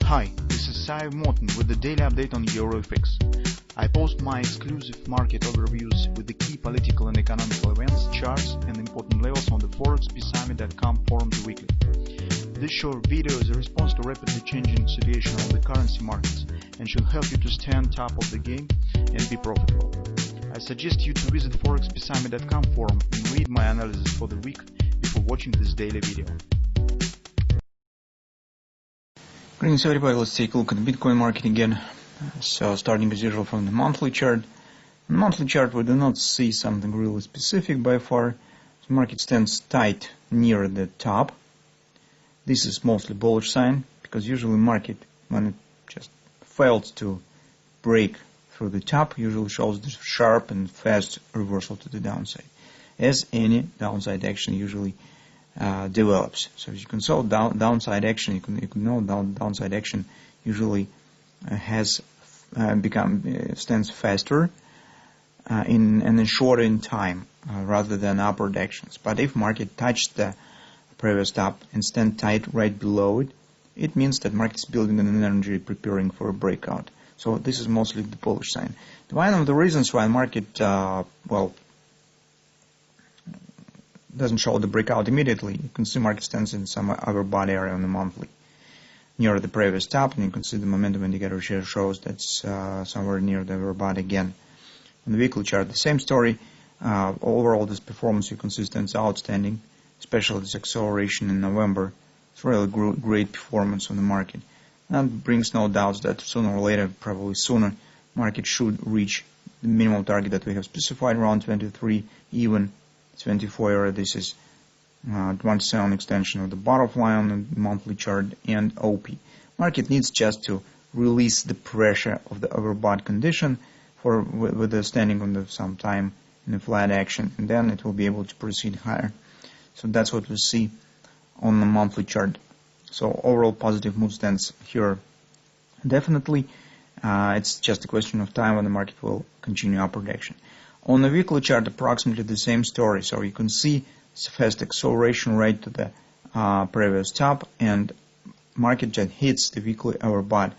Hi, this is Sive Morten with the daily update on EuroFX. I post my exclusive market overviews with the key political and economical events, charts, and important levels on the ForexPeaceArmy.com forums weekly. This short video is a response to rapidly changing situation on the currency markets and should help you to stay on top of the game and be profitable. I suggest you to visit ForexPeaceArmy.com forum and read my analysis for the week before watching this daily video. Greetings everybody, let's take a look at the Bitcoin market again. So starting as usual from the monthly chart. On the monthly chart we do not see something really specific by far. The market stands tight near the top. This is mostly bullish sign because usually market, when it just fails to break through the top, usually shows this sharp and fast reversal to the downside, as any downside action usually develops. So as you can see, downside action, you can know downside action usually stands faster and shorter in time rather than upward actions. But if market touched the previous top and stand tight right below it, it means that market is building an energy preparing for a breakout. So this is mostly the bullish sign. One of the reasons why market doesn't show the breakout immediately, you can see market stands in some overbought area on the monthly near the previous top, and you can see the momentum indicator here shows that's somewhere near the overbought again. On the weekly chart, the same story. Overall, this performance you can see stands outstanding, especially this acceleration in November. It's really great performance on the market. That brings no doubts that sooner or later, probably sooner, market should reach the minimum target that we have specified around 23, even 24 area. This is 1 extension of the bottom line on the monthly chart and OP. Market needs just to release the pressure of the overbought condition with the standing on some time in the flat action, and then it will be able to proceed higher. So that's what we see on the monthly chart. So overall positive mood stands here. Definitely, it's just a question of time when the market will continue upward action. On the weekly chart, approximately the same story. So you can see it's a fast acceleration right to the previous top, and market just hits the weekly overbought.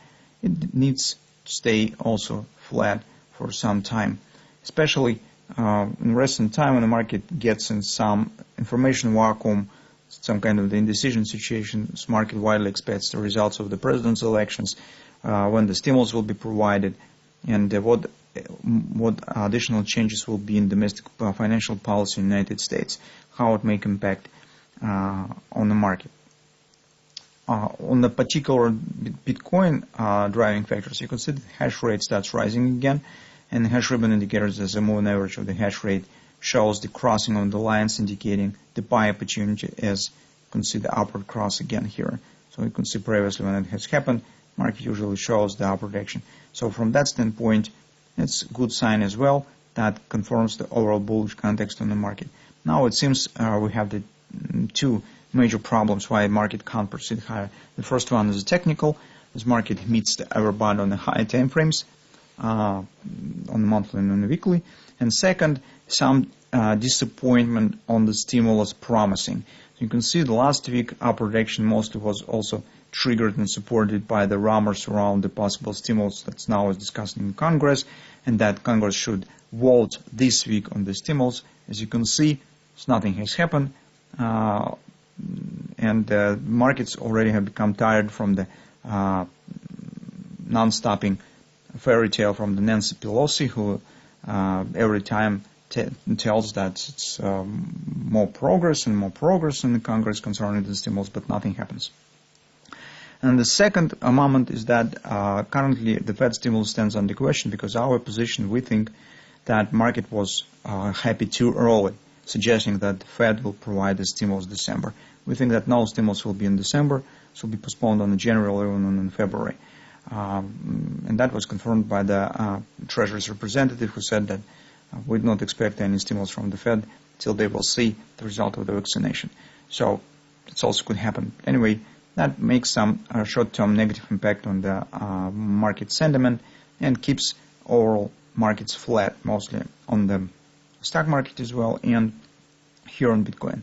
It needs to stay also flat for some time, especially in recent time when the market gets in some information vacuum, some kind of the indecision situation. This market widely expects the results of the president's elections, when the stimulus will be provided, and what additional changes will be in domestic financial policy in the United States, how it may impact on the market. On the particular Bitcoin driving factors, you can see the hash rate starts rising again, and the hash ribbon indicators as a moving average of the hash rate shows the crossing on the lines indicating the buy opportunity, as you can see the upward cross again here. So you can see previously when it has happened, market usually shows the upward action. So from that standpoint, it's a good sign as well. That confirms the overall bullish context on the market. Now it seems we have the two major problems why market can't proceed higher. The first one is technical. This market meets the overbought on the high time frames on the monthly and on the weekly. And second, some disappointment on the stimulus promising. You can see the last week upward action mostly was also triggered and supported by the rumors around the possible stimulus that's now is discussed in Congress, and that Congress should vote this week on the stimulus. As you can see, nothing has happened, and markets already have become tired from the non-stopping fairy tale from the Nancy Pelosi, who every time tells that it's more progress in the Congress concerning the stimulus, but nothing happens. And the second moment is that currently the Fed stimulus stands under question because our position, we think that market was happy too early, suggesting that the Fed will provide the stimulus December. We think that no stimulus will be in December, so will be postponed on January or even in February. And that was confirmed by the Treasury's representative, who said that we do not expect any stimulus from the Fed till they will see the result of the vaccination. So it also could happen. Anyway, that makes some short-term negative impact on the market sentiment and keeps overall markets flat, mostly on the stock market as well and here on Bitcoin.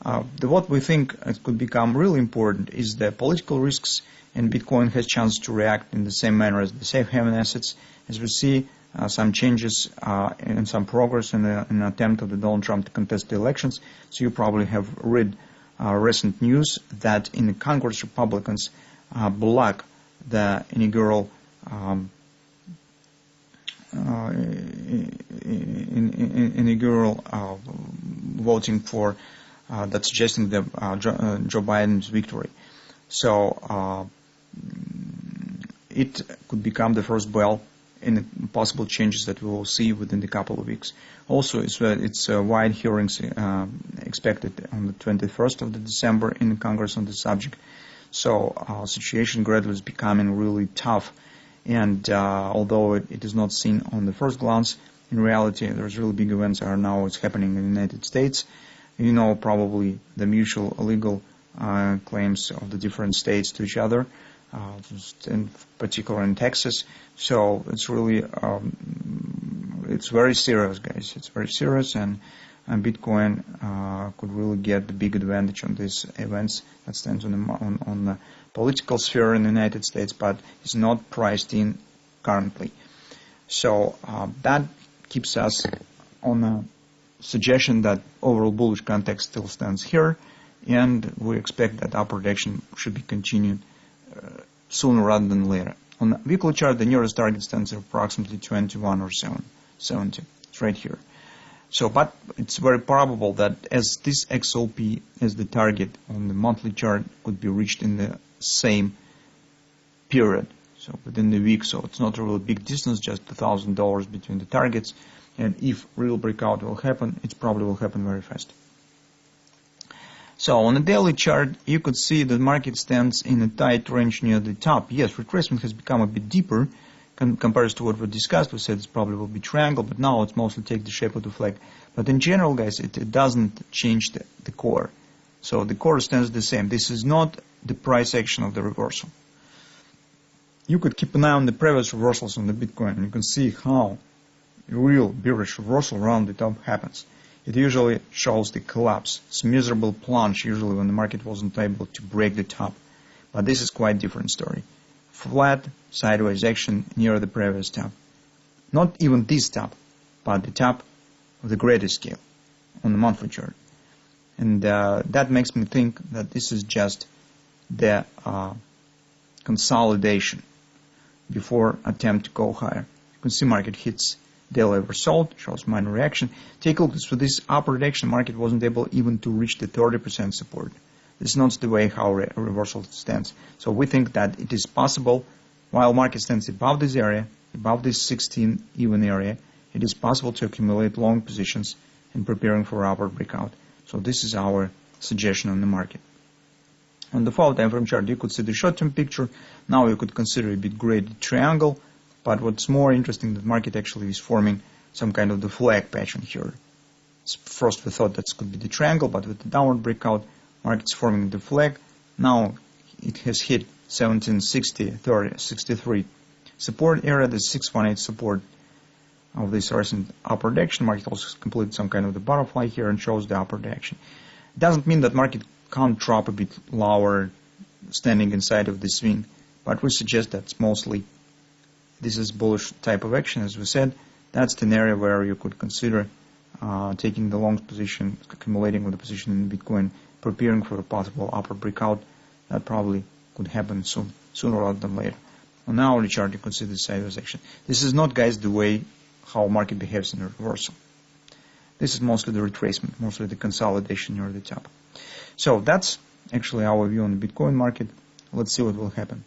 What we think it could become really important is the political risks, and Bitcoin has chance to react in the same manner as the safe haven assets, as we see some changes and some progress in an attempt of the Donald Trump to contest the elections. So you probably have read recent news that in the Congress, Republicans block the inaugural voting for that's suggesting the Joe Biden's victory. So it could become the first bell in the possible changes that we will see within the couple of weeks. Also, it's wide hearings expected on the 21st of December in Congress on the subject. So situation gradually is becoming really tough. And although it is not seen on the first glance, in reality, there's really big events are now happening in the United States. You know probably the mutual legal claims of the different states to each other, in particular in Texas. So it's really, it's very serious, guys. It's very serious, and Bitcoin could really get the big advantage on these events that stands on the political sphere in the United States, but is not priced in currently. So that keeps us on a suggestion that overall bullish context still stands here, and we expect that upward action should be continued sooner rather than later. On the weekly chart, the nearest target stands at approximately 21 or 70. It's right here. So, but it's very probable that as this XOP as the target on the monthly chart could be reached in the same period, so within the week. So it's not a really big distance, just $1,000 between the targets. And if real breakout will happen, it probably will happen very fast. So on the daily chart, you could see the market stands in a tight range near the top. Yes, retracement has become a bit deeper compared to what we discussed. We said it probably will be triangle, but now it's mostly take the shape of the flag. But in general, guys, it doesn't change the core. So the core stands the same. This is not the price action of the reversal. You could keep an eye on the previous reversals on the Bitcoin, and you can see how a real bearish reversal around the top happens. It usually shows the collapse. It's a miserable plunge usually when the market wasn't able to break the top. But this is quite a different story. Flat, sideways action near the previous top. Not even this top, but the top of the greatest scale on the monthly chart. And that makes me think that this is just the consolidation before attempt to go higher. You can see market hits daily oversold, shows minor reaction. Take a look, for this upward action, market wasn't able even to reach the 30% support. This is not the way how reversal stands. So we think that it is possible, while market stands above this area, above this 16 even area, it is possible to accumulate long positions in preparing for upward breakout. So this is our suggestion on the market. On the 4 time frame chart, you could see the short-term picture. Now you could consider a bit graded triangle. But what's more interesting, the market actually is forming some kind of the flag pattern here. First we thought that could be the triangle, but with the downward breakout, market's forming the flag. Now it has hit 1760.63 support area, the 618 support of this recent upward action. Market also completed some kind of the butterfly here and shows the upward action. It doesn't mean that market can't drop a bit lower standing inside of the swing, but we suggest that's mostly this is bullish type of action, as we said. That's an area where you could consider taking the long position, accumulating with the position in Bitcoin, preparing for a possible upper breakout. That probably could happen sooner rather than later. On the hourly chart, you could see the sideways action. This is not, guys, the way how market behaves in a reversal. This is mostly the retracement, mostly the consolidation near the top. So that's actually our view on the Bitcoin market. Let's see what will happen.